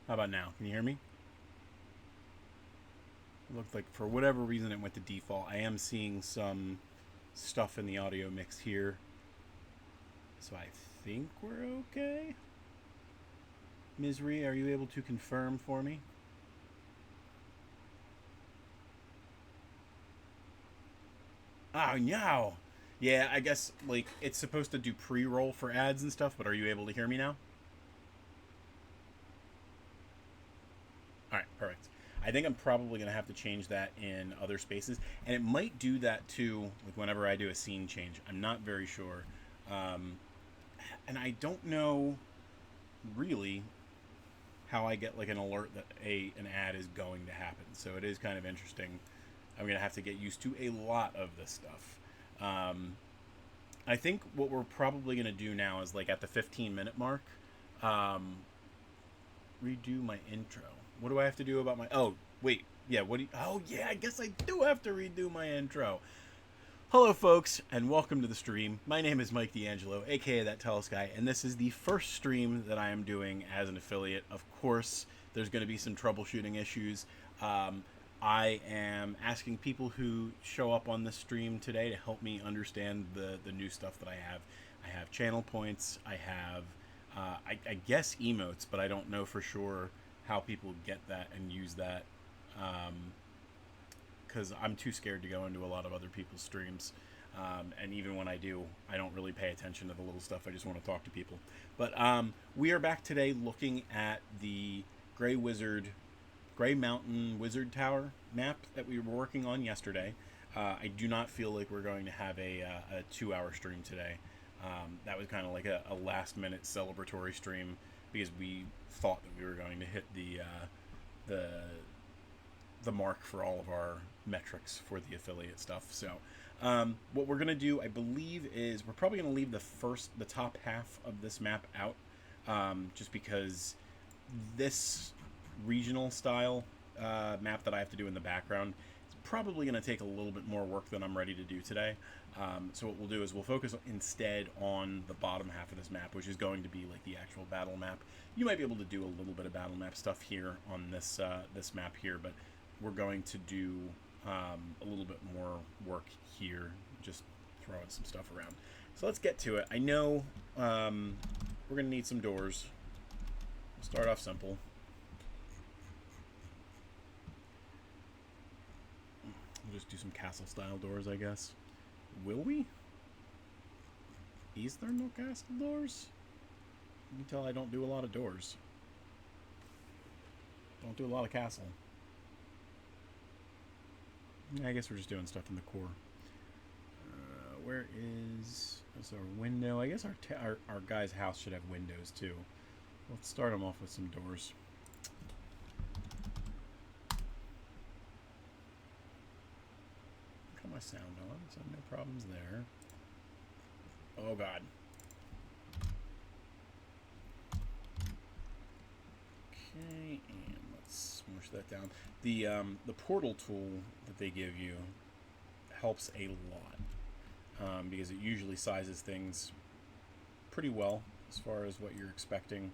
How about now? Can you hear me? It looked like for whatever reason it went to default. I am seeing some stuff in the audio mix here. So I think we're okay. Misery, are you able to confirm for me? Oh, no. Yeah, I guess like it's supposed to do pre-roll for ads and stuff, but are you able to hear me now? All right, perfect. I think I'm probably going to have to change that in other spaces, and it might do that too, like whenever I do a scene change. I'm not very sure, um, and I don't know really how I get like an alert that an ad is going to happen. So it is kind of interesting. I'm going to have to get used to a lot of this stuff. Um, I think what we're probably going to do now is like at the 15-minute mark, um, redo my intro. What do I have to do about my? Oh, wait. Yeah, what do you? Oh, yeah, I guess I do have to redo my intro. Hello, folks, and welcome to the stream. My name is Mike D'Angelo, aka That Tellest Guy, and this is the first stream that I am doing as an affiliate. Of course, there's going to be some troubleshooting issues. Um, I am asking people who show up on this stream today to help me understand the new stuff that I have. I have channel points. I have, I guess, emotes, but I don't know for sure how people get that and use that. Um, because I'm too scared to go into a lot of other people's streams. And even when I do, I don't really pay attention to the little stuff. I just want to talk to people. But we are back today looking at the Gray Wizard, Gray Mountain Wizard Tower map that we were working on yesterday. I do not feel like we're going to have a 2 hour stream today. That was kind of like a last minute celebratory stream because we thought that we were going to hit the the mark for all of our metrics for the affiliate stuff. So, what we're gonna do, I believe, is we're probably gonna leave the top half of this map out, just because this regional style map that I have to do in the background is probably gonna take a little bit more work than I'm ready to do today. So what we'll do is we'll focus instead on the bottom half of this map, which is going to be like the actual battle map. You might be able to do a little bit of battle map stuff here on this map here, but we're going to do a little bit more work here, just throwing some stuff around. So let's get to it. I know we're going to need some doors. We'll start off simple. We'll just do some castle-style doors, I guess. Will we? Is there no castle doors? You can tell I don't do a lot of doors. Don't do a lot of castle. I guess we're just doing stuff in the core. Where is our window? I guess our guy's house should have windows too. Let's start him off with some doors. Got my sound on, so no problems there. Oh god. Okay, and let's smush that down. The portal tool that they give you helps a lot, because it usually sizes things pretty well as far as what you're expecting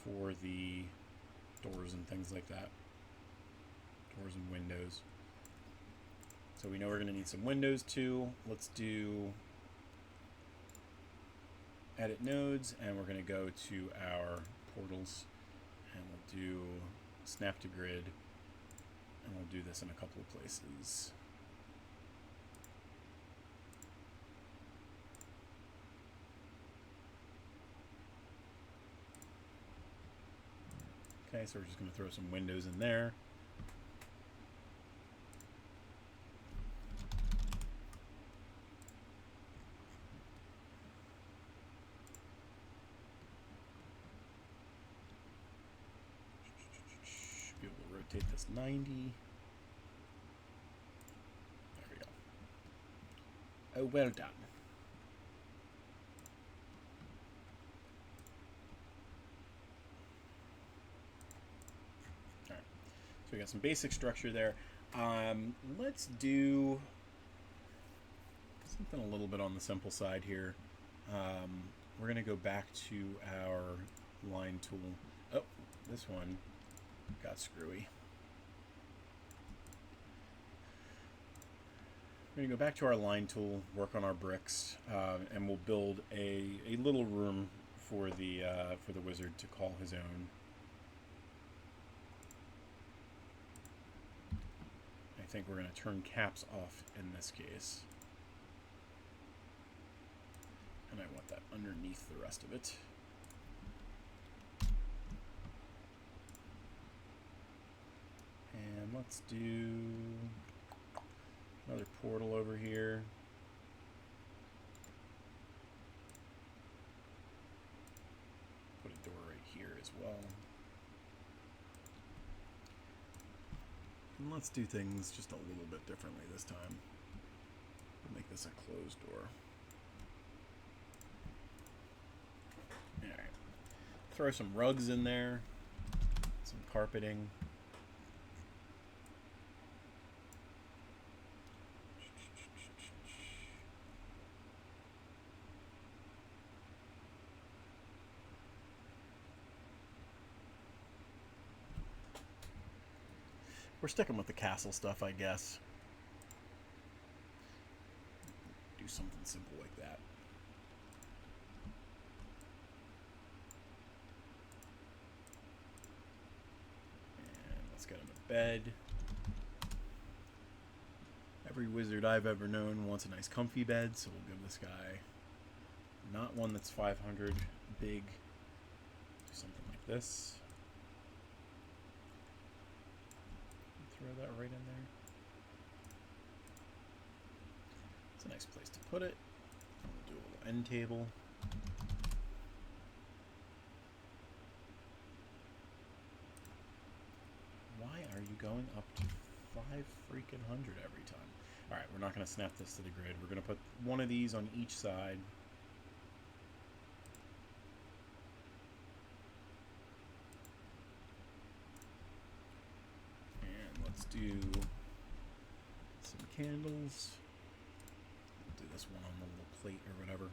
for the doors and things like that. Doors and windows. So we know we're going to need some windows too. Let's do edit nodes, and we're going to go to our portals, and we'll do snap to grid, and we'll do this in a couple of places. Okay, so we're just going to throw some windows in there. Be able to rotate this 90. There we go. Oh, well done. So we got some basic structure there. Let's do something a little bit on the simple side here. We're going to go back to our line tool. Oh, this one got screwy. We're going to go back to our line tool, work on our bricks, and we'll build a little room for the wizard to call his own. I think we're going to turn caps off in this case. And I want that underneath the rest of it. And let's do another portal over here. Put a door right here as well. And let's do things just a little bit differently this time. We'll make this a closed door. Alright. Throw some rugs in there. Some carpeting. We're sticking with the castle stuff, I guess. Do something simple like that. And let's get him a bed. Every wizard I've ever known wants a nice comfy bed, so we'll give this guy not one that's 500 big. Do something like this. Throw that right in there. It's a nice place to put it. We'll do a little end table. Why are you going up to 5 freaking hundred every time? Alright, we're not going to snap this to the grid. We're going to put one of these on each side. Let's do some candles. We'll do this one on the little plate or whatever.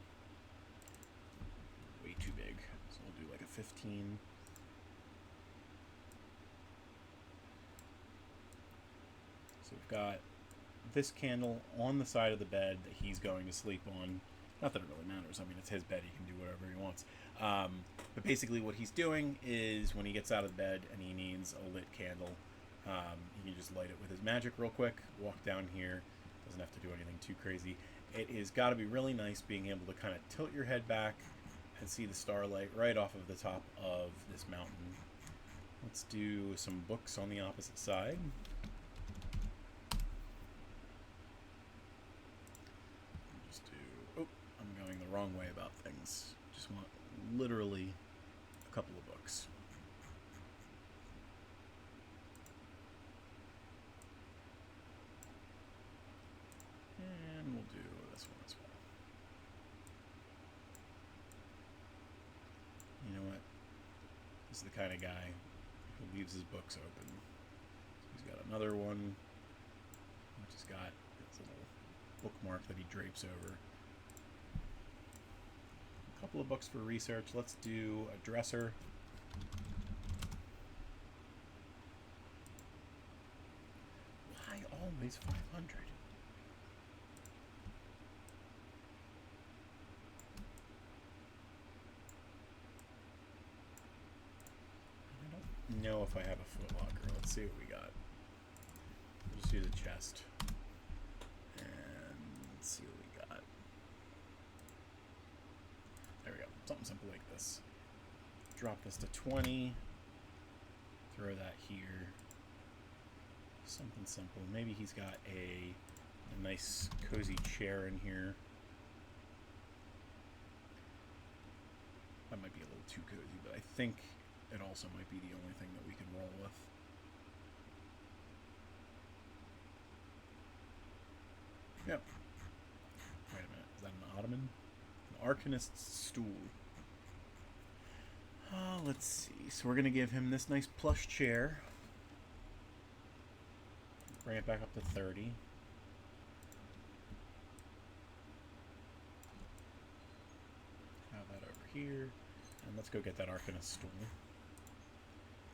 Way too big. So we'll do like a 15. So we've got this candle on the side of the bed that he's going to sleep on. Not that it really matters. I mean, it's his bed. He can do whatever he wants. But basically what he's doing is when he gets out of bed and he needs a lit candle, he can just light it with his magic real quick, walk down here, doesn't have to do anything too crazy. It has got to be really nice being able to kind of tilt your head back and see the starlight right off of the top of this mountain. Let's do some books on the opposite side. Just do, oh, I'm going the wrong way about things. Just want literally a couple of books. And we'll do this one as well. You know what? This is the kind of guy who leaves his books open. So he's got another one, which has got this little bookmark that he drapes over. A couple of books for research. Let's do a dresser. Why always 500? Know if I have a foot locker. Let's see what we got. We'll just use a chest and see what we got. There we go. Something simple like this. Drop this to 20. Throw that here. Something simple. Maybe he's got a nice cozy chair in here. That might be a little too cozy, but I think it also might be the only thing that we can roll with. Yep. Wait a minute. Is that an ottoman? An arcanist's stool. Let's see. So we're going to give him this nice plush chair. Bring it back up to 30. Have that over here. And let's go get that arcanist stool.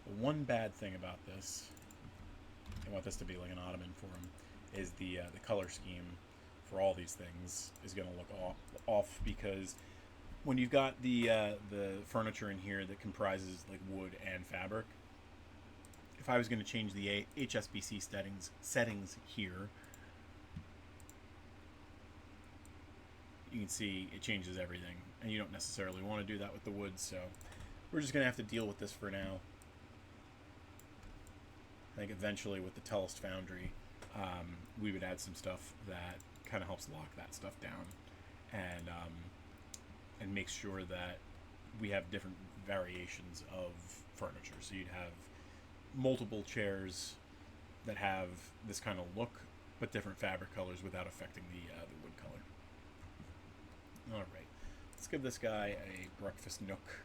The one bad thing about this, I want this to be like an ottoman for him, is the color scheme for all these things is going to look off because when you've got the furniture in here that comprises like wood and fabric, if I was going to change the HSBC settings here, you can see it changes everything, and you don't necessarily want to do that with the wood, so we're just going to have to deal with this for now. I think eventually with the Tellest Foundry, we would add some stuff that kind of helps lock that stuff down, and makes sure that we have different variations of furniture. So you'd have multiple chairs that have this kind of look, but different fabric colors without affecting the wood color. All right, let's give this guy a breakfast nook.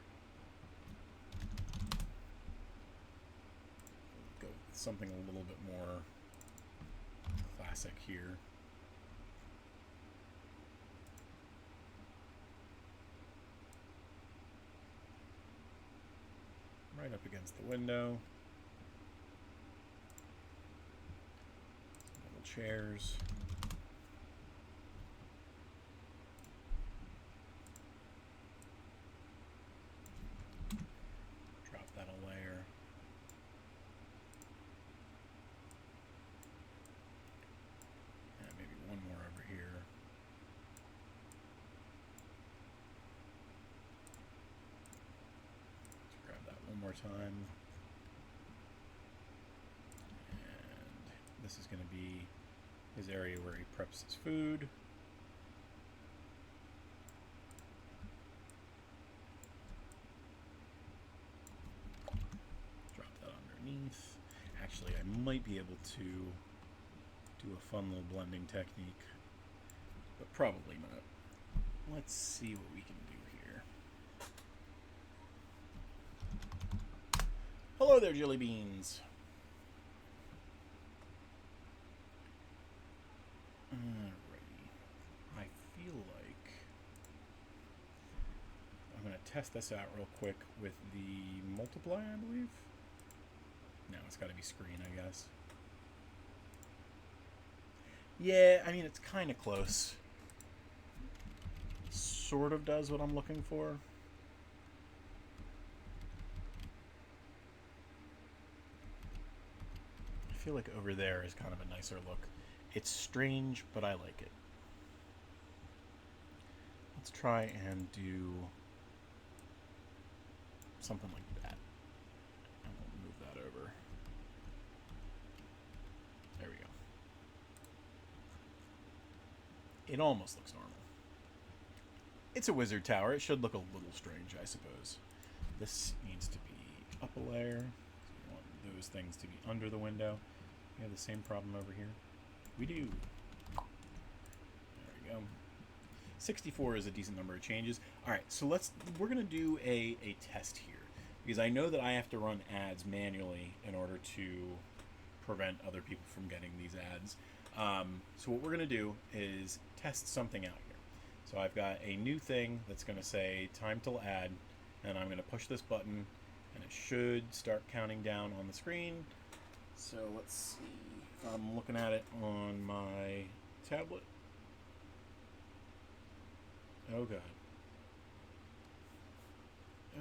Go with something a little bit more classic here. Right up against the window. Little chairs. Drop that a layer. And maybe one more over here. Let's grab that one more time. And this is going to be his area where he preps his food. Drop that underneath. Actually, I might be able to do a fun little blending technique, but probably not. Let's see what we can do here. Hello there, Jelly Beans. Alrighty. I feel like I'm going to test this out real quick with the multiply, I believe. No, it's got to be screen, I guess. Yeah, I mean, it's kind of close. Sort of does what I'm looking for. I feel like over there is kind of a nicer look. It's strange, but I like it. Let's try and do something like that. And we'll move that over. There we go. It almost looks normal. It's a wizard tower. It should look a little strange, I suppose. This needs to be up a layer. We want those things to be under the window. We have the same problem over here. We do. There we go. 64 is a decent number of changes. All right, so we're going to do a test here, because I know that I have to run ads manually in order to prevent other people from getting these ads. So what we're going to do is test something out here. So I've got a new thing that's going to say time till ad, and I'm going to push this button, and it should start counting down on the screen. So let's see if I'm looking at it on my tablet. Oh god.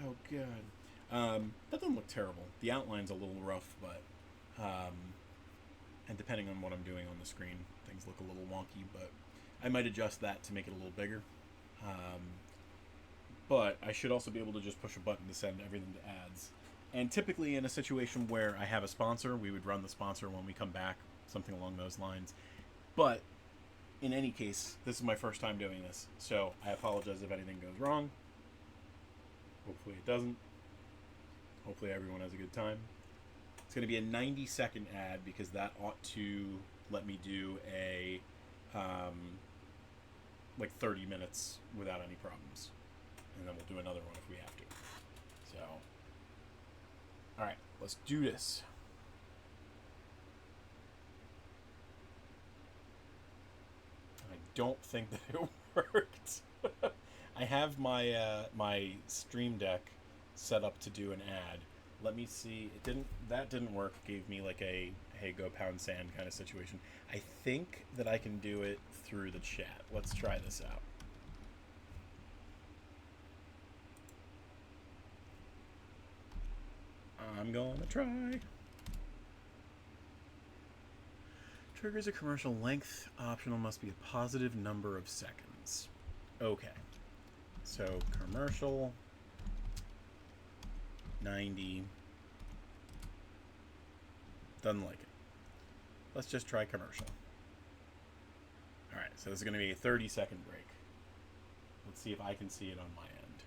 Oh god. That doesn't look terrible. The outline's a little rough, but and depending on what I'm doing on the screen, things look a little wonky, but I might adjust that to make it a little bigger. But I should also be able to just push a button to send everything to ads. And typically in a situation where I have a sponsor, we would run the sponsor when we come back, something along those lines. But in any case, this is my first time doing this, so I apologize if anything goes wrong. Hopefully it doesn't. Hopefully everyone has a good time. It's going to be a 90-second ad, because that ought to let me do a like 30 minutes without any problems. And then we'll do another one if we have to. So, all right, let's do this. I don't think that it worked. I have my my Stream Deck set up to do an ad, Let me see. It didn't. That didn't work. Gave me like a hey, go pound sand kind of situation. I think that I can do it through the chat. Let's try this out. I'm gonna try. Triggers a commercial length. Optional must be a positive number of seconds. Okay. So commercial 90. Doesn't like it. Let's just try commercial. Alright, so this is going to be a 30-second break. Let's see if I can see it on my end.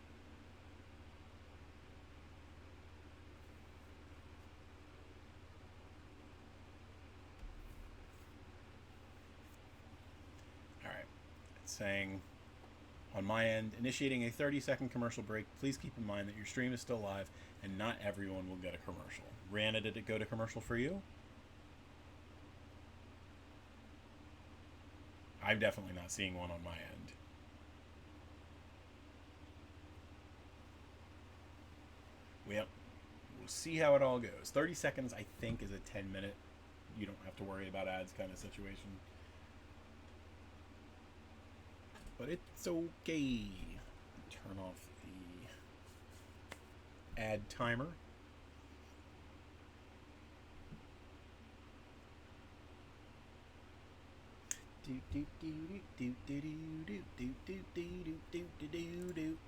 Alright, it's saying on my end, initiating a 30-second commercial break. Please keep in mind that your stream is still live and not everyone will get a commercial. Rihanna, did it go to commercial for you? I'm definitely not seeing one on my end. Yep. We'll see how it all goes. 30 seconds, I think, is a 10-minute. You don't have to worry about ads kind of situation. But it's okay. Turn off the ad timer. Do do do do do do do do do do do do do do.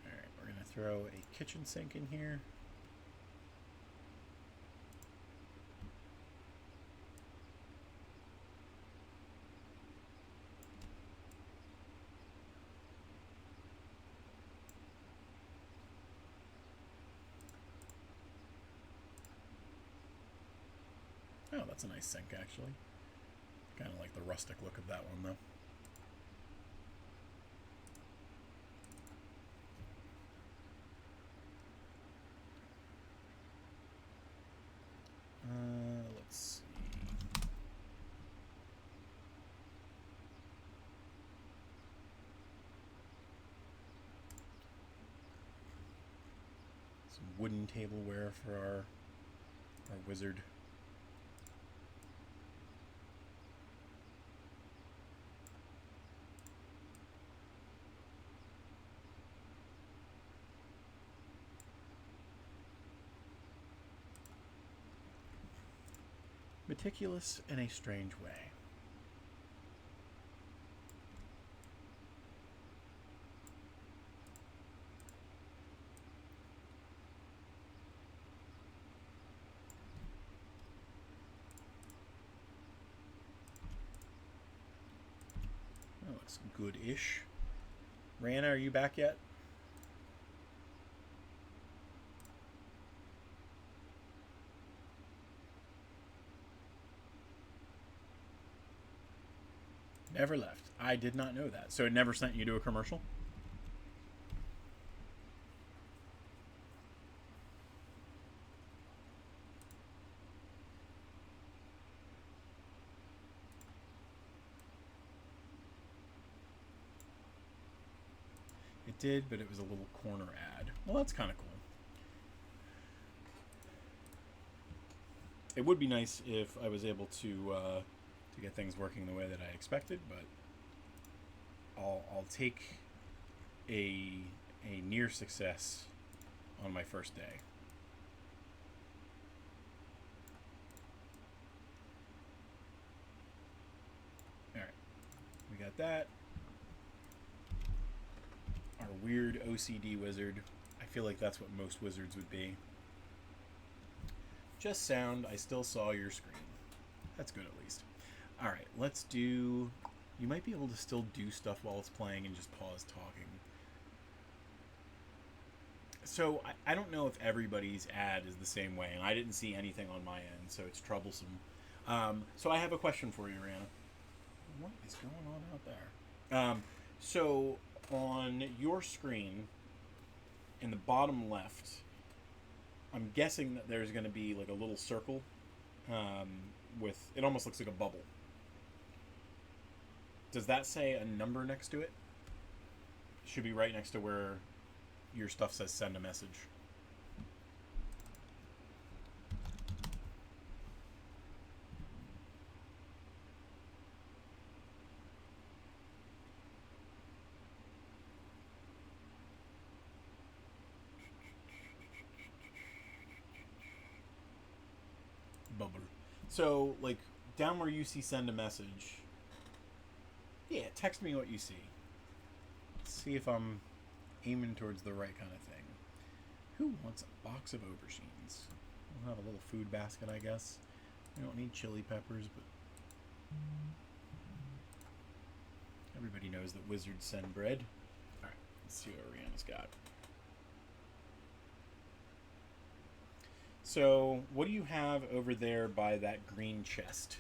All right, we're gonna throw a kitchen sink in here. Oh, that's a nice sink, actually. Kind of like the rustic look of that one, though. Let's see. Some wooden tableware for our wizard. Meticulous in a strange way. That looks good-ish. Rana, are you back yet? Never left. I did not know that. So it never sent you to a commercial? It did, but it was a little corner ad. Well, that's kind of cool. It would be nice if I was able to get things working the way that I expected, but I'll take a near success on my first day. All right, we got that. Our weird OCD wizard. I feel like that's what most wizards would be. Just sound. I still saw your screen. That's good at least. All right, let's do... You might be able to still do stuff while it's playing and just pause talking. So I don't know if everybody's ad is the same way, and I didn't see anything on my end, so it's troublesome. So I have a question for you, Rihanna. What is going on out there? So on your screen, in the bottom left, I'm guessing that there's going to be like a little circle with... It almost looks like a bubble. Does that say a number next to it? Should be right next to where your stuff says send a message. Bubble. So, like, down where you see send a message, yeah, text me what you see. Let's see if I'm aiming towards the right kind of thing. Who wants a box of aubergines? We'll have a little food basket, I guess. We don't need chili peppers, but everybody knows that wizards send bread. Alright, let's see what Rihanna's got. So, what do you have over there by that green chest?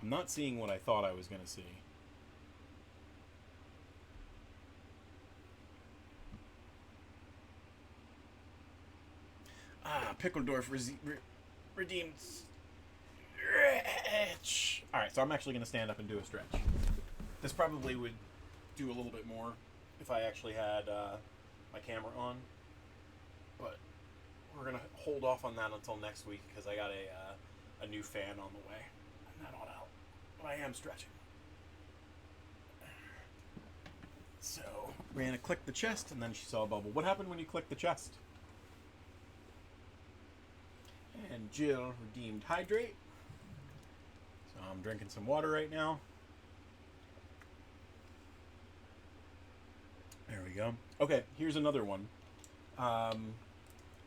I'm not seeing what I thought I was going to see. Pickledorf redeemed stretch. Alright, so I'm actually going to stand up and do a stretch. This probably would do a little bit more if I actually had my camera on. But we're going to hold off on that until next week because I got a new fan on the way. And that ought to help. But I am stretching. So, Rihanna clicked the chest and then she saw a bubble. What happened when you clicked the chest? And Jill redeemed hydrate. So I'm drinking some water right now. There we go. Okay, here's another one. I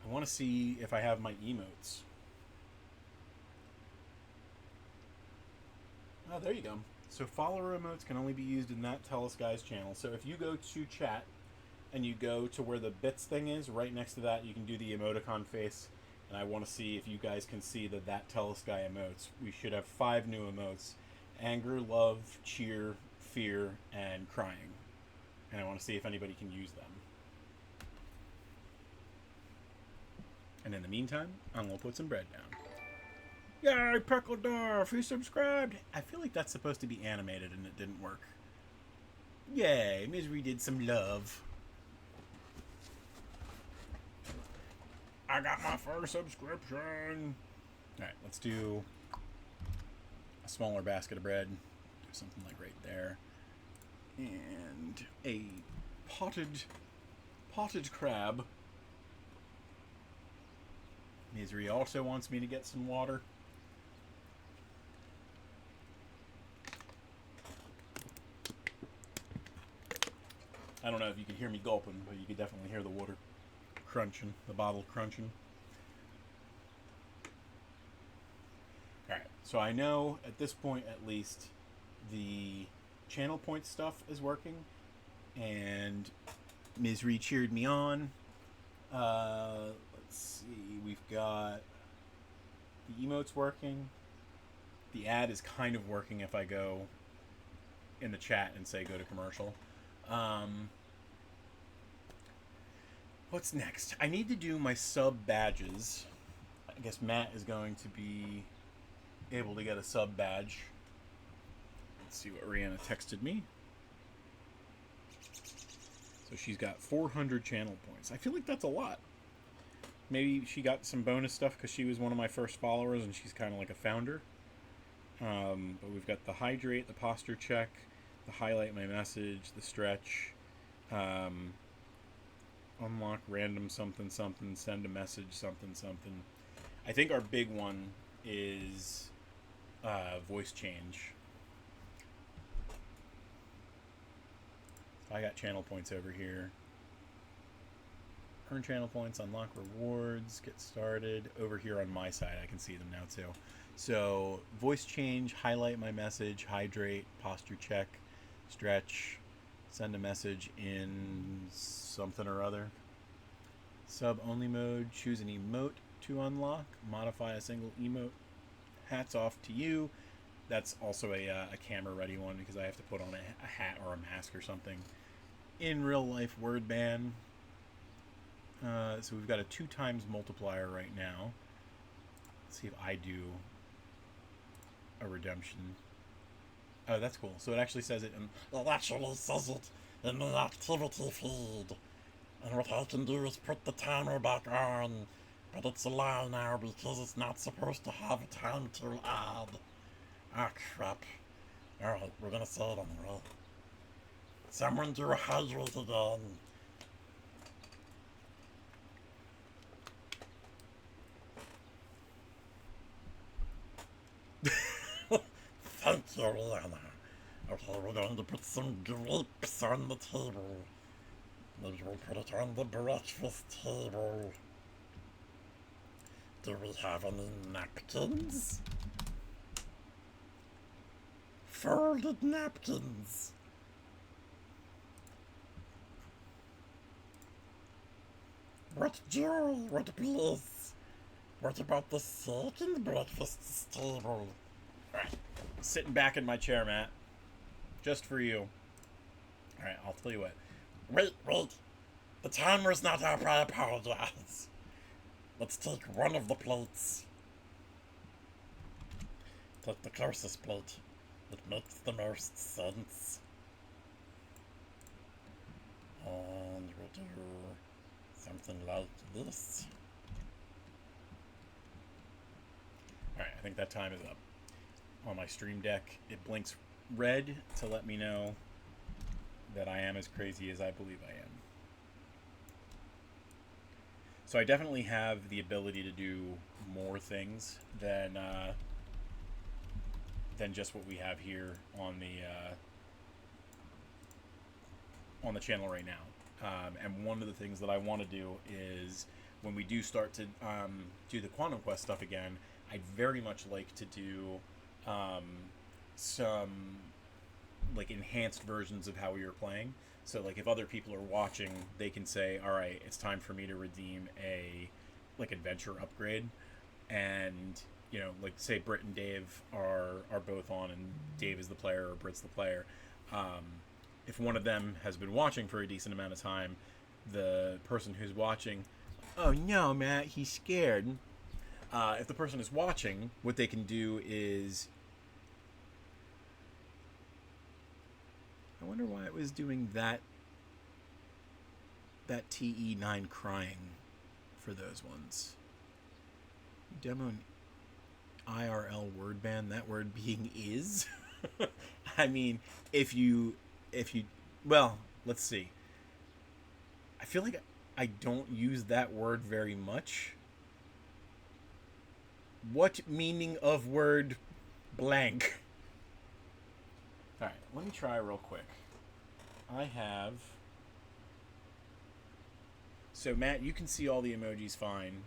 want to see if I have my emotes. Oh, there you go. So follower emotes can only be used in that Tellest Guys channel. So if you go to chat and you go to where the bits thing is, right next to that, you can do the emoticon face. And I want to see if you guys can see that Tellest Guy emotes. We should have 5 new emotes. Anger, love, cheer, fear, and crying. And I want to see if anybody can use them. And in the meantime, I'm going to put some bread down. Yay, Pickledorf, who subscribed? I feel like that's supposed to be animated and it didn't work. Yay, Misery did some love. I got my first subscription. Alright, let's do a smaller basket of bread. Do something like right there. And a potted crab. Misery also wants me to get some water. I don't know if you can hear me gulping, but you can definitely hear the water crunching, the bottle crunching. Alright, so I know at this point at least the channel point stuff is working, and Misery cheered me on. Let's see, we've got the emotes working. The ad is kind of working if I go in the chat and say go to commercial. What's next? I need to do my sub badges. I guess Matt is going to be able to get a sub badge. Let's see what Rihanna texted me. So she's got 400 channel points. I feel like that's a lot. Maybe she got some bonus stuff because she was one of my first followers and she's kind of like a founder. But we've got the hydrate, the posture check, the highlight my message, the stretch, unlock random something something, send a message something something. I think our big one is voice change. So I got channel points over here. Earn channel points, unlock rewards, get started. Over here on my side, I can see them now too. So voice change, highlight my message, hydrate, posture check, stretch, send a message in something or other. Sub only mode, choose an emote to unlock, modify a single emote. Hats off to you. That's also a camera ready one because I have to put on a hat or a mask or something. In real life word ban. So we've got a 2x multiplier right now. Let's see if I do a redemption. Oh, that's cool. So it actually says it. It actually says it. in the activity feed. And what I can do is put the timer back on, but it's a lie now because it's not supposed to have a time to add. Ah, crap. Alright, we're gonna say it anyway. Someone do a hydrate again. Thank you, Rihanna. Okay, we're going to put some grapes on the table. Maybe we'll put it on the breakfast table. Do we have any napkins? Folded napkins. What joy, what bliss. What about the second breakfast table? Alright. Sitting back in my chair, Matt. Just for you. Alright, I'll tell you what. Wait. The timer's not up, I apologize. Let's take one of the plates. Take the closest plate. It makes the most sense. And we'll do something like this. Alright, I think that time is up. On my stream deck, it blinks red to let me know that I am as crazy as I believe I am. So I definitely have the ability to do more things than just what we have here on the channel right now. And one of the things that I want to do is when we do start to do the Quantum Quest stuff again, I'd very much like to do some like enhanced versions of how we were playing. So like if other people are watching, they can say, all right, it's time for me to redeem a like adventure upgrade. And you know, like say Britt and Dave are both on, and Dave is the player or Britt's the player. If one of them has been watching for a decent amount of time, the person who's watching, oh no, Matt, he's scared. If the person is watching, what they can do is, I wonder why it was doing that TE9 crying for those ones. Demo an IRL word ban, that word being is. I mean, if you well, let's see. I feel like I don't use that word very much. What meaning of word blank? Alright, let me try real quick. I have... So, Matt, you can see all the emojis fine.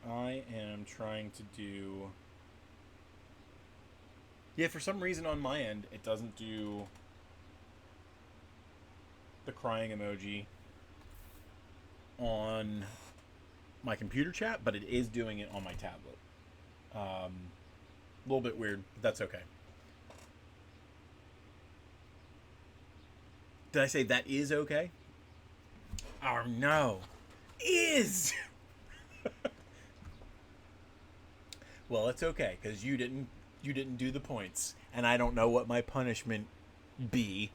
I am trying to do... Yeah, for some reason on my end, it doesn't do the crying emoji on my computer chat, but it is doing it on my tablet. A little bit weird, but that's okay. Did I say that is okay? Oh no. Is! Well, it's okay, because you didn't do the points, and I don't know what my punishment be.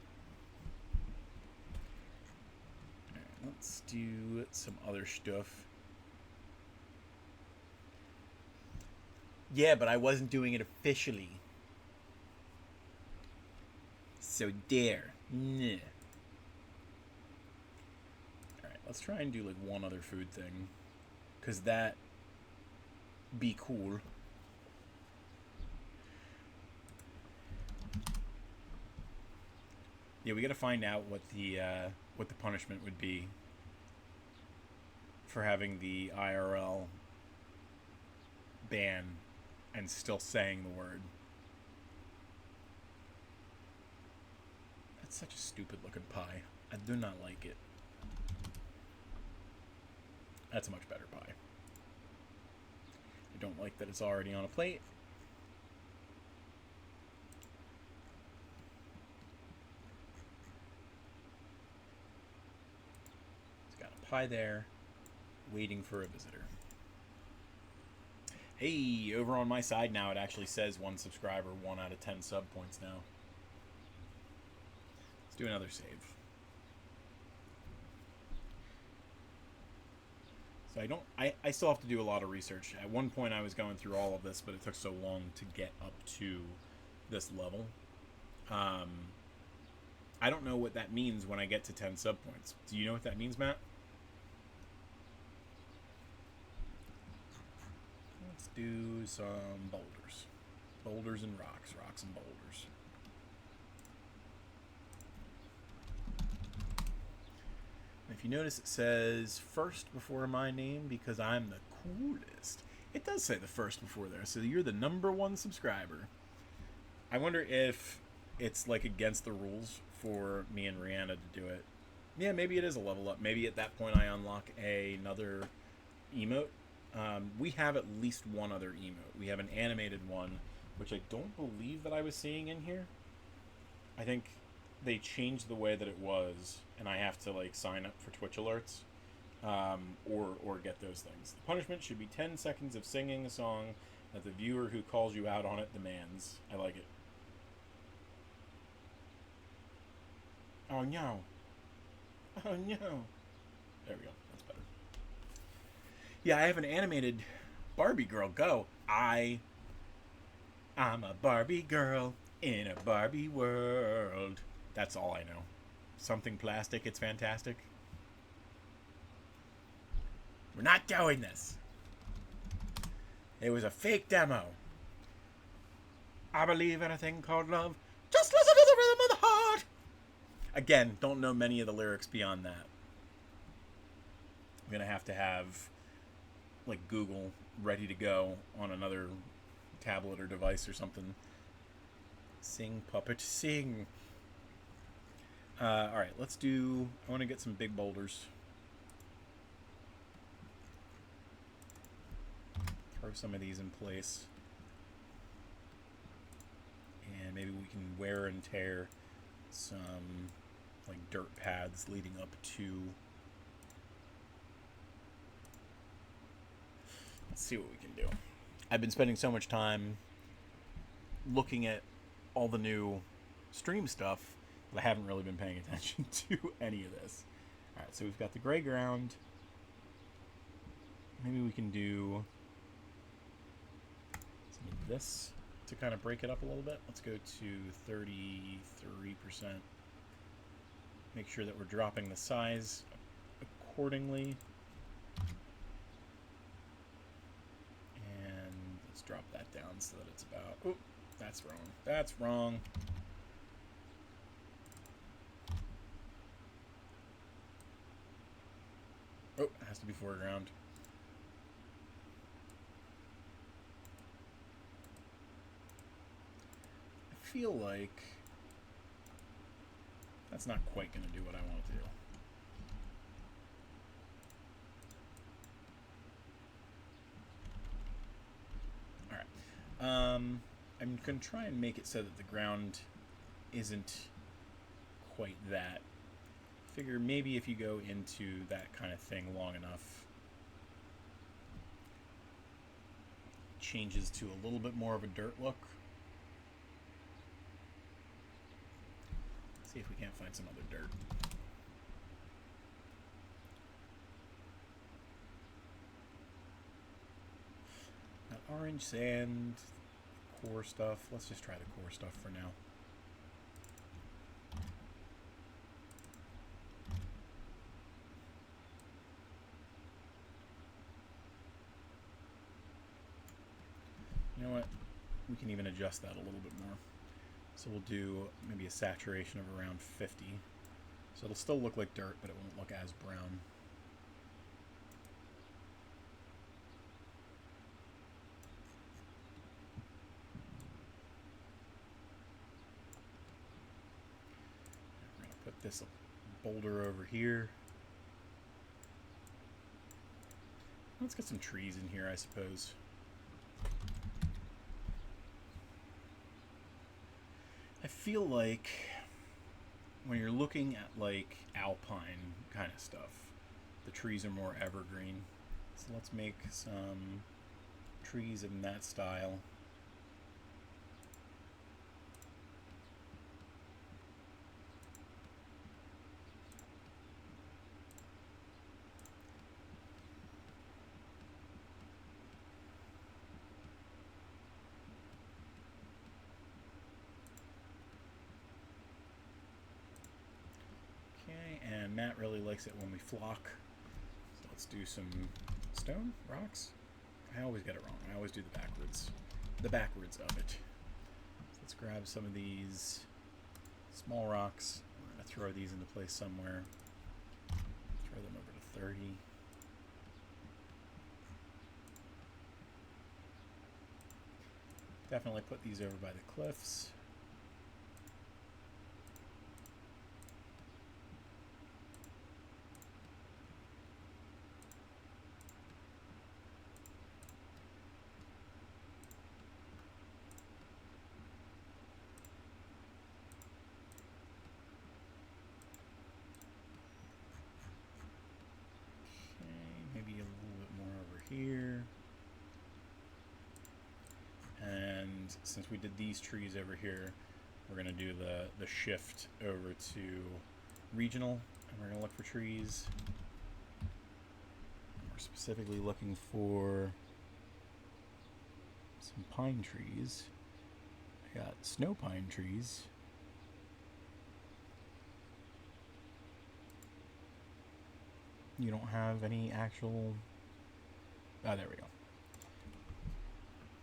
Alright, let's do some other stuff. Yeah, but I wasn't doing it officially. So there. Nah. Alright, let's try and do like one other food thing. Because that be cool. Yeah, we gotta find out what the punishment would be for having the IRL ban and still saying the word. That's such a stupid looking pie. I do not like it. That's a much better pie. I don't like that it's already on a plate. It's got a pie there, waiting for a visitor. Hey, over on my side now, it actually says 1 subscriber, 1 out of 10 sub points now. Let's do another save. So I still have to do a lot of research. At one point I was going through all of this, but it took so long to get up to this level. I don't know what that means when I get to 10 sub points. Do you know what that means, Matt? Let's do some boulders. Boulders and rocks. Rocks and boulders. If you notice, it says first before my name because I'm the coolest. It does say the first before there, so you're the #1 subscriber. I wonder if it's like against the rules for me and Rihanna to do it. Yeah, maybe it is a level up. Maybe at that point I unlock another emote. We have at least one other emote. We have an animated one, which I don't believe that I was seeing in here. I think they changed the way that it was, and I have to like sign up for Twitch alerts, or get those things. The punishment should be 10 seconds of singing a song that the viewer who calls you out on it demands. I like it. Oh no. Oh no. There we go. That's better. Yeah, I have an animated Barbie girl. Go. I'm a Barbie girl in a Barbie world. That's all I know. Something plastic, it's fantastic. We're not doing this. It was a fake demo. I believe in a thing called love. Just listen to the rhythm of the heart. Again, don't know many of the lyrics beyond that. I'm going to have like Google ready to go on another tablet or device or something. Sing, puppet, sing. Alright, let's do... I want to get some big boulders. Throw some of these in place. And maybe we can wear and tear some like dirt paths leading up to... Let's see what we can do. I've been spending so much time looking at all the new stream stuff, but I haven't really been paying attention to any of this. Alright, so we've got the gray ground. Maybe we can do some of this to kind of break it up a little bit. Let's go to 33%. Make sure that we're dropping the size accordingly. And let's drop that down so that it's about... Oh, that's wrong. That's wrong. Oh, it has to be foreground. I feel like that's not quite going to do what I want to do. Alright. I'm going to try and make it so that the ground isn't quite that. Figure maybe if you go into that kind of thing long enough, changes to a little bit more of a dirt look. See if we can't find some other dirt. Got orange sand, core stuff. Let's just try the core stuff for now. You know what? We can even adjust that a little bit more. So we'll do maybe a saturation of around 50. So it'll still look like dirt, but it won't look as brown. We're going to put this boulder over here. Let's get some trees in here, I suppose. I feel like when you're looking at like alpine kind of stuff, the trees are more evergreen. So let's make some trees in that style. And Matt really likes it when we flock. So let's do some stone, rocks. I always get it wrong. I always do the backwards of it. So let's grab some of these small rocks. I'm going to throw these into place somewhere. Throw them over to 30. Definitely put these over by the cliffs. Maybe a little bit more over here. And since we did these trees over here, we're going to do the shift over to regional, and we're going to look for trees. And we're specifically looking for some pine trees. I got snow pine trees. You don't have any actual... Ah, there we go.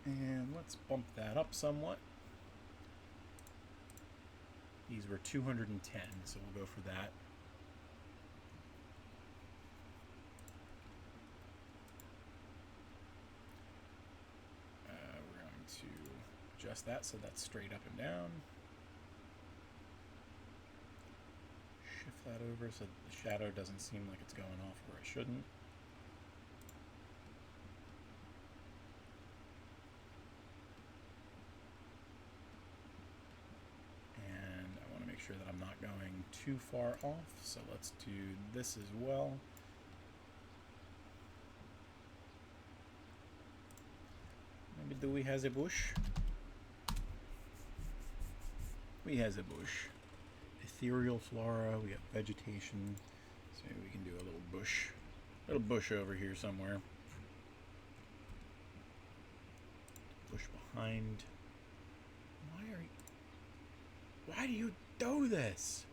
And let's bump that up somewhat. These were 210, so we'll go for that. We're going to adjust that so that's straight up and down. Shift that over so the shadow doesn't seem like it's going off where it shouldn't. And I want to make sure that I'm not going too far off, so let's do this as well. Maybe do we have a bush? We have a bush. Ethereal flora, we have vegetation, so maybe we can do a little bush over here somewhere. Bush behind. Why do you do this?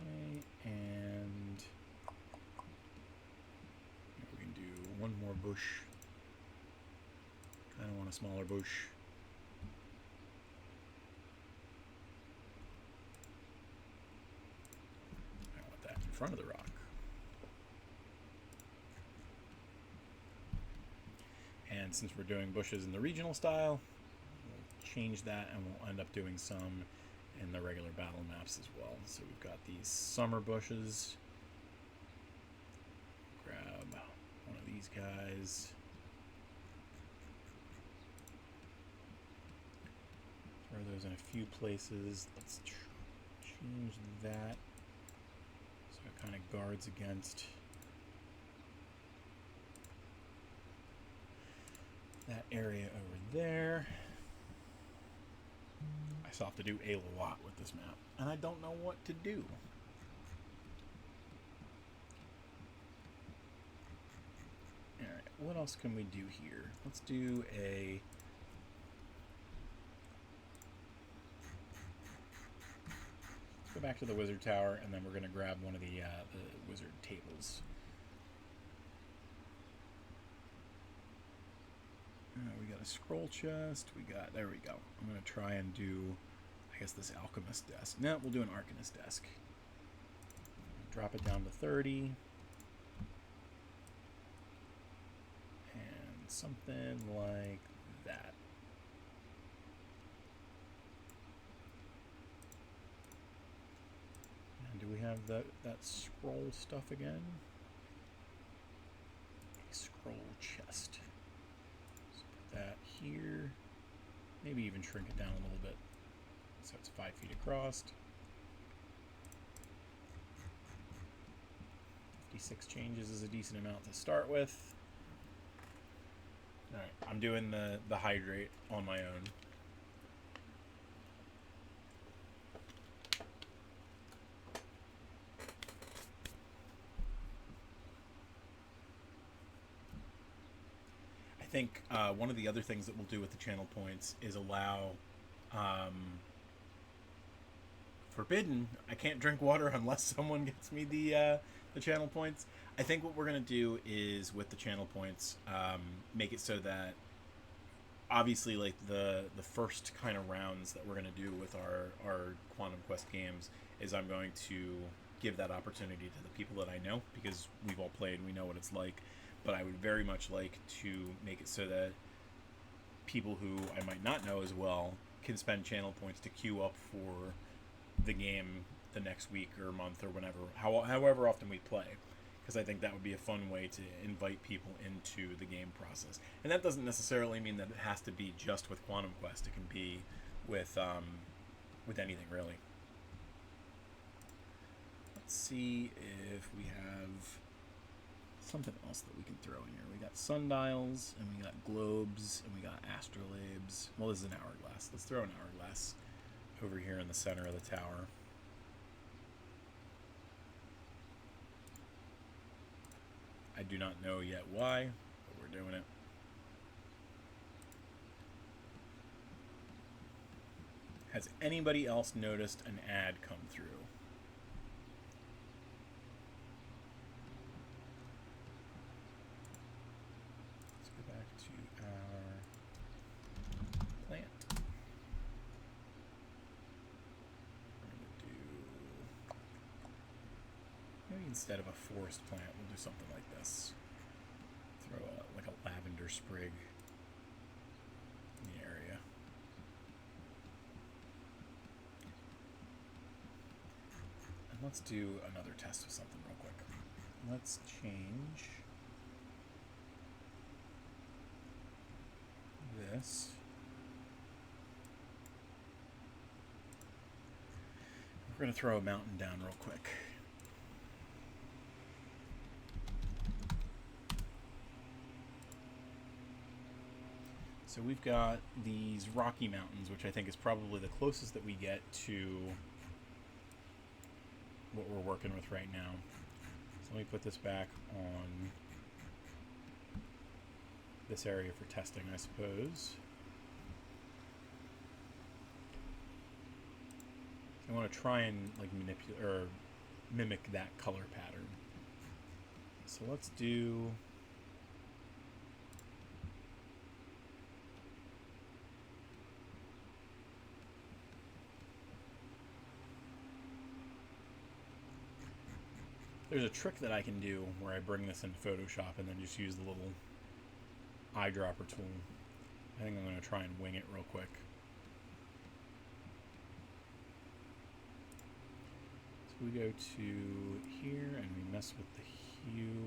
Okay, and we can do one more bush. Kind of want a smaller bush. In front of the rock. And since we're doing bushes in the regional style, we'll change that and we'll end up doing some in the regular battle maps as well. So we've got these summer bushes. Grab one of these guys. Throw those in a few places. Let's change that. It kind of guards against that area over there. I still have to do a lot with this map, and I don't know what to do. Alright, what else can we do here? Let's do a... Go back to the wizard tower, and then we're going to grab one of the wizard tables. We got a scroll chest. There we go. I'm going to try and do, I guess, this alchemist desk. No, we'll do an arcanist desk. Drop it down to 30. And something like that. Do we have that scroll stuff again? A scroll chest. Let's put that here. Maybe even shrink it down a little bit so it's 5 feet across. 56 changes is a decent amount to start with. Alright, I'm doing the hydrate on my own. I think one of the other things that we'll do with the channel points is allow forbidden. I can't drink water unless someone gets me the channel points. I think what we're gonna do is with the channel points, make it so that obviously like the first kind of rounds that we're gonna do with our Quantum Quest games is I'm going to give that opportunity to the people that I know because we've all played and we know what it's like. But I would very much like to make it so that people who I might not know as well can spend channel points to queue up for the game the next week or month or whenever, however often we play. Because I think that would be a fun way to invite people into the game process. And that doesn't necessarily mean that it has to be just with Quantum Quest. It can be with anything, really. Let's see if we have something else that we can throw in here. We got sundials, and we got globes, and we got astrolabes. Well, this is an hourglass. Let's throw an hourglass over here in the center of the tower. I do not know yet why, but we're doing it. Has anybody else noticed an ad come through? Let's go back to our plant. We're going to do, maybe instead of a forest plant, we'll do something like this. Throw like a lavender sprig in the area. And let's do another test of something real quick. Let's change this. We're going to throw a mountain down real quick. So we've got these Rocky Mountains, which I think is probably the closest that we get to what we're working with right now. So let me put this back on this area for testing, I suppose. I want to try and like manipulate or mimic that color pattern. So let's do there's a trick that I can do where I bring this into Photoshop and then just use the little eyedropper tool. I think I'm going to try and wing it real quick. So we go to here and we mess with the hue.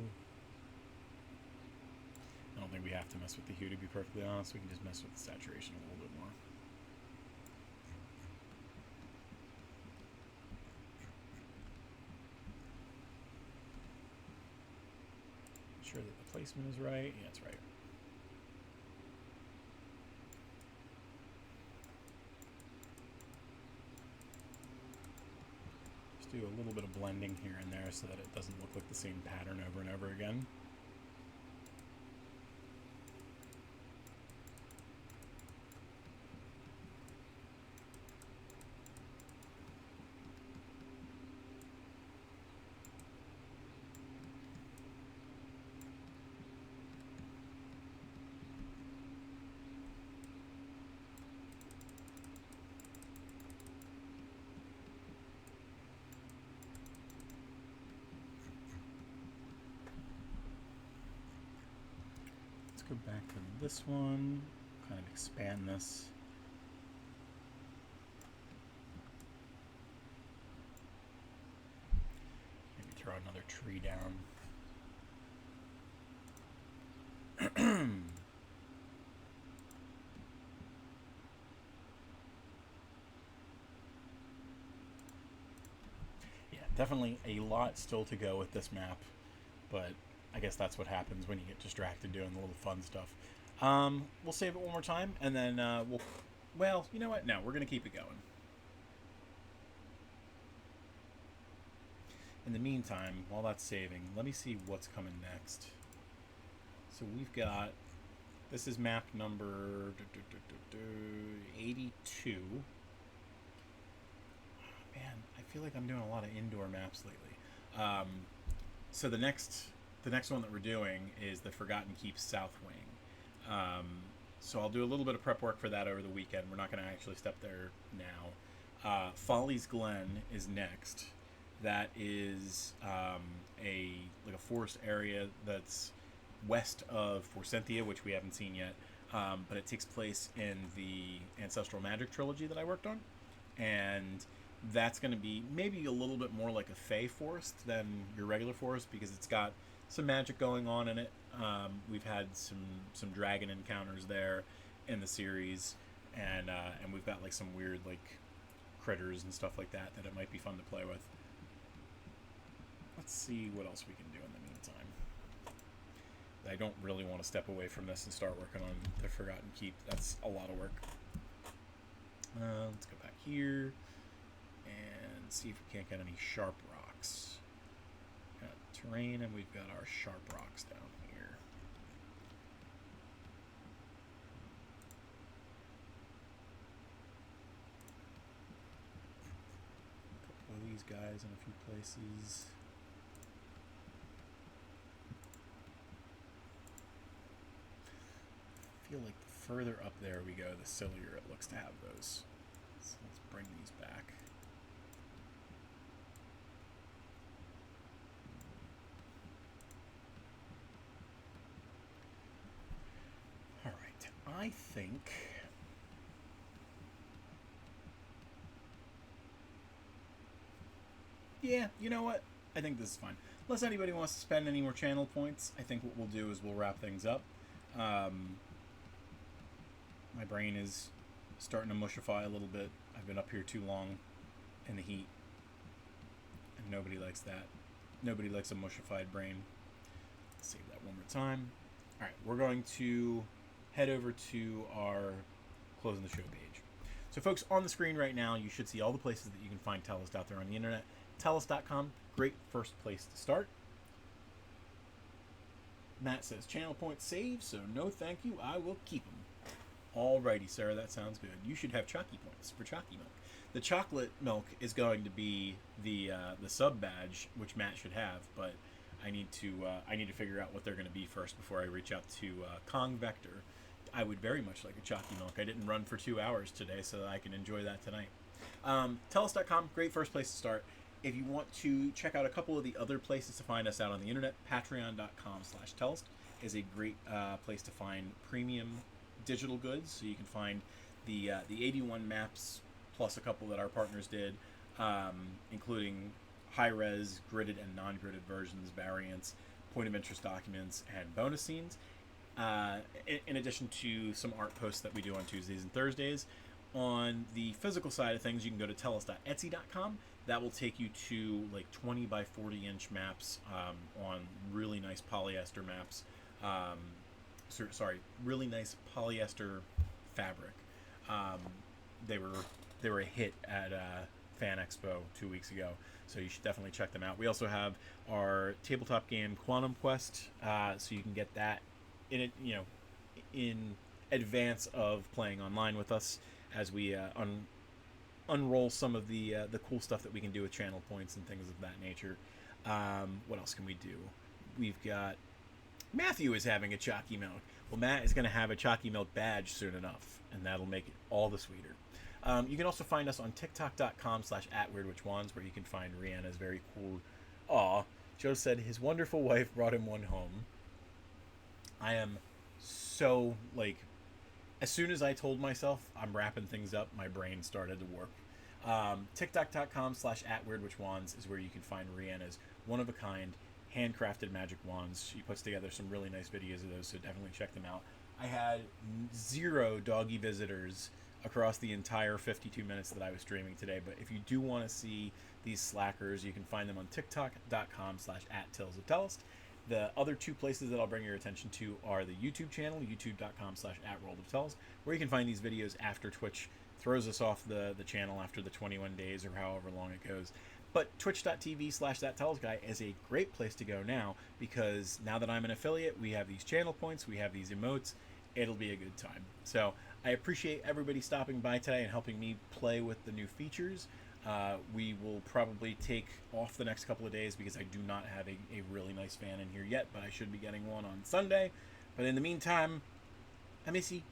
I don't think we have to mess with the hue, to be perfectly honest. We can just mess with the saturation a little bit more. Sure that the placement is right. Yeah, it's right. Just do a little bit of blending here and there so that it doesn't look like the same pattern over and over again. Go back to this one, kind of expand this. Maybe throw another tree down. Yeah, definitely a lot still to go with this map, but I guess that's what happens when you get distracted doing the little fun stuff. We'll save it one more time, and then well, you know what? No, we're going to keep it going. In the meantime, while that's saving, let me see what's coming next. So we've got, this is map number 82. Man, feel like I'm doing a lot of indoor maps lately. So the next one that we're doing is the Forgotten Keeps South Wing. So I'll do a little bit of prep work for that over the weekend. We're not going to actually step there now. Folly's Glen is next. That is a forest area that's west of Forsythia, which we haven't seen yet. But it takes place in the Ancestral Magic trilogy that I worked on, and that's going to be maybe a little bit more like a Fey forest than your regular forest because it's got some magic going on in it. We've had some dragon encounters there in the series, and we've got like some weird like critters and stuff like that it might be fun to play with. Let's see what else we can do in the meantime. I don't really want to step away from this and start working on the Forgotten Keep. That's a lot of work. Let's go back here and see if we can't get any sharp rocks. Got terrain, and we've got our sharp rocks down here. A couple of these guys in a few places. I feel like the further up there we go, the sillier it looks to have those. So let's bring these back. All right, I think yeah, you know what? I think this is fine. Unless anybody wants to spend any more channel points, I think what we'll do is we'll wrap things up. My brain is starting to mushify a little bit. I've been up here too long in the heat, and nobody likes that. Nobody likes a mushified brain. Let's save that one more time. All right, we're going to head over to our closing the show page. So folks, on the screen right now, you should see all the places that you can find Tellest out there on the internet. Tellest.com, great first place to start. Matt says, channel points saved, so no thank you, I will keep them. Alrighty, Sarah, that sounds good. You should have Chalky points for Chalky milk. The chocolate milk is going to be the sub badge, which Matt should have, but I need to figure out what they're going to be first before I reach out to Kong Vector. I would very much like a Chalky milk. I didn't run for 2 hours today, so that I can enjoy that tonight. Tellest.com, great first place to start. If you want to check out a couple of the other places to find us out on the internet, patreon.com/Tellest is a great place to find premium digital goods. So you can find the 81 maps plus a couple that our partners did, including high-res, gridded and non-gridded versions, variants, point of interest documents, and bonus scenes. In addition to some art posts that we do on Tuesdays and Thursdays. On the physical side of things, you can go to tellest.etsy.com. That will take you to like 20 by 40 inch maps on really nice polyester maps. Really nice polyester fabric. They were a hit at Fan Expo 2 weeks ago, so you should definitely check them out. We also have our tabletop game Quantum Quest, so you can get that in advance of playing online with us as we unroll some of the cool stuff that we can do with channel points and things of that nature. What else can we do? We've got Matthew is having a Chalky milk. Well, Matt is going to have a Chalky milk badge soon enough, and that'll make it all the sweeter. You can also find us on tiktok.com/@weirdwitchwands, where you can find Rihanna's very cool. Aw, Joe said his wonderful wife brought him one home. I am so as soon as I told myself I'm wrapping things up, my brain started to warp. TikTok.com/@weirdwitchwands is where you can find Rihanna's one-of-a-kind handcrafted magic wands. She puts together some really nice videos of those, so definitely check them out. I had 0 doggy visitors across the entire 52 minutes that I was streaming today, but if you do want to see these slackers, you can find them on TikTok.com/@TillsOfTellest. The other 2 places that I'll bring your attention to are the YouTube channel, youtube.com/@WorldOfTells, where you can find these videos after Twitch throws us off the channel after the 21 days or however long it goes. But twitch.tv/ThatTellsGuy is a great place to go now, because now that I'm an affiliate, we have these channel points, we have these emotes. It'll be a good time. So I appreciate everybody stopping by today and helping me play with the new features. We will probably take off the next couple of days because I do not have a really nice fan in here yet, but I should be getting one on Sunday. But in the meantime, I miss you.